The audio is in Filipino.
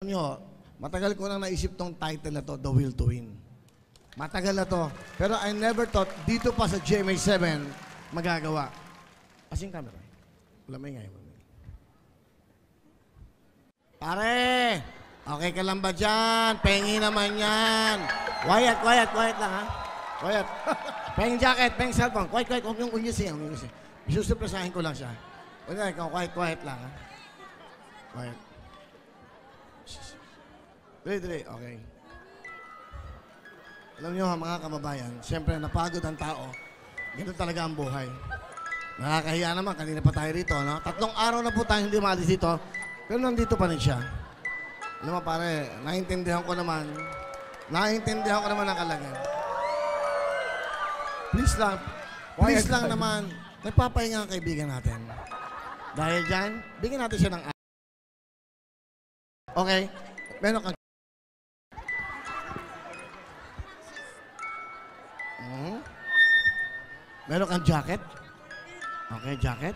Nyo, matagal ko nang naisip tong title na to, The Will to Win. Matagal na to. Pero I never thought, dito pa sa GMA7, magagawa. Asing camera. Wala may ngayon. Pare! Okay ka lang ba dyan? Pengi naman yan. Quiet lang, ha? Quiet. Peng jacket, peng cellphone. Quiet. Huwag yung unyusin. Isusupresahin ko lang siya. Wala, ikaw, quiet lang, ha? Quiet. Dali. Okay. Alam niyo, mga kababayan, siyempre, napagod ang tao. Ganun talaga ang buhay. Nakakahiya naman, kanina pa tayo rito, no? 3 araw na po tayo hindi maalis dito, pero nandito pa rin siya. Alam mo, pare, naiintindihan ko naman ang kalagayan. Please lang naman, nagpapahinga ang kaibigan natin. Dahil dyan, bigyan natin siya ng okay? Meron kang meron kang jacket? Okay, jacket.